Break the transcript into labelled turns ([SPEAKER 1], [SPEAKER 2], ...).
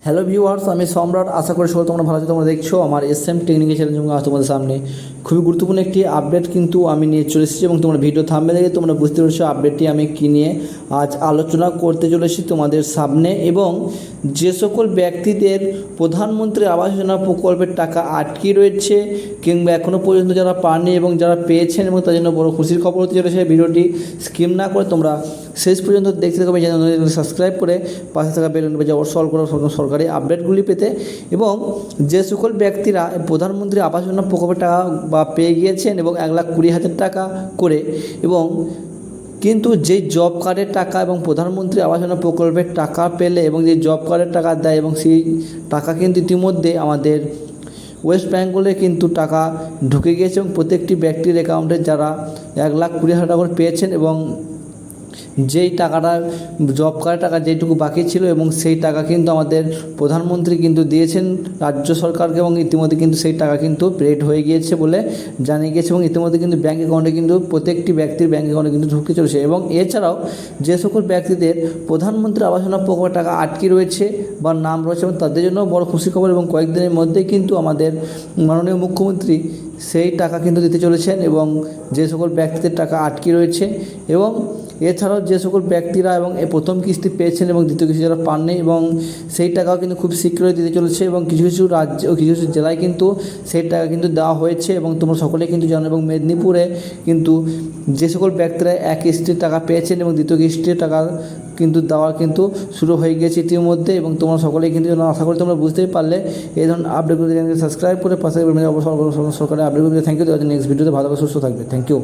[SPEAKER 1] Hello viewers, আমি সম্রাট। আশা করি সকল তোমরা ভালো আছো। তোমরা দেখছো আমার এসএম টেকনিক্যাল চ্যানেল এবং আজ তোমাদের সামনে খুবই গুরুত্বপূর্ণ একটি আপডেট কিন্তু আমি নিয়ে চলে এসেছি এবং তোমরা ভিডিও থাম্বনেল দেখে তোমরা বুঝতে পারছো আপডেটটি আমি কী নিয়ে আজ আলোচনা করতে চলেছি তোমাদের সামনে। এবং যে সকল ব্যক্তিদের প্রধানমন্ত্রী আবাস যোজনা প্রকল্পের টাকা আটকে রয়েছে কিংবা এখনও পর্যন্ত যারা পাননি এবং যারা পেয়েছেন এবং তার জন্য বড় খুশির খবর হতে চলেছে, ভিডিওটি স্কিপ না করে তোমরা শেষ পর্যন্ত দেখতে থাকবে। চ্যানেল সাবস্ক্রাইব করে পাশে থাকা বেল বাজে অবশ্যই অল করো সরকারি আপডেটগুলি পেতে। এবং যে সকল ব্যক্তিরা প্রধানমন্ত্রী আবাস যোজনা প্রকল্পের টাকা বা পেয়ে গিয়েছেন এবং 1,20,000 টাকা করে, এবং কিন্তু যেই জব কার্ডের টাকা এবং প্রধানমন্ত্রী আবাস যোজনা প্রকল্পের টাকা পেলে এবং যে জব কার্ডের টাকা দেয় এবং সেই টাকা কিন্তু ইতিমধ্যে আমাদের ওয়েস্ট বেঙ্গলে কিন্তু টাকা ঢুকে গিয়েছে এবং প্রত্যেকটি ব্যক্তির অ্যাকাউন্টে যারা 1,20,000 টাকা করে পেয়েছেন এবং যেই টাকাটা জব কার্ডের টাকা যেটুকু বাকি ছিল এবং সেই টাকা কিন্তু আমাদের প্রধানমন্ত্রী কিন্তু দিয়েছেন রাজ্য সরকারকে এবং ইতিমধ্যে কিন্তু সেই টাকা কিন্তু পেড হয়ে গিয়েছে বলে জানিয়ে গিয়েছে এবং ইতিমধ্যে কিন্তু ব্যাঙ্ক অ্যাকাউন্টে কিন্তু প্রত্যেকটি ব্যক্তির ব্যাঙ্ক অ্যাকাউন্টে কিন্তু ঢুকে চলেছে। এবং এছাড়াও যে সকল ব্যক্তিদের প্রধানমন্ত্রী আবাস যোজনা প্রকল্পের টাকা আটকে রয়েছে বা নাম রয়েছে এবং তাদের জন্য বড় খুশি খবর, এবং কয়েকদিনের মধ্যেই কিন্তু আমাদের মাননীয় মুখ্যমন্ত্রী সেই টাকা কিন্তু দিতে চলেছেন এবং যে সকল ব্যক্তিদের টাকা আটকে রয়েছে। এবং এছাড়াও যে সকল ব্যক্তিরা এবং প্রথম কিস্তি পেয়েছেন এবং দ্বিতীয় কিস্তি যারা পাননি এবং সেই টাকাও কিন্তু খুব শীঘ্রই দিতে চলেছে এবং কিছু কিছু রাজ্য ও কিছু কিছু জেলায় কিন্তু সেই টাকা কিন্তু দেওয়া হয়েছে এবং তোমরা সকলেই কিন্তু জানো। এবং মেদিনীপুরে কিন্তু যে সকল ব্যক্তিরা এক কিস্তির টাকা পেয়েছেন এবং দ্বিতীয় কিস্তির টাকা কিন্তু দেওয়া কিন্তু শুরু হয়ে গেছে ইতিমধ্যে, এবং তোমরা সকলেই কিন্তু আশা করি তোমরা বুঝতেই পারলে। এই ধরনের আপডেটগুলো সাবস্ক্রাইব করে পাশে অবশ্যই সরকারের আপডেটগুলো। Thank you. নেক্সট ভিডিওতে ভালো সুস্থ থাকবে। Thank you.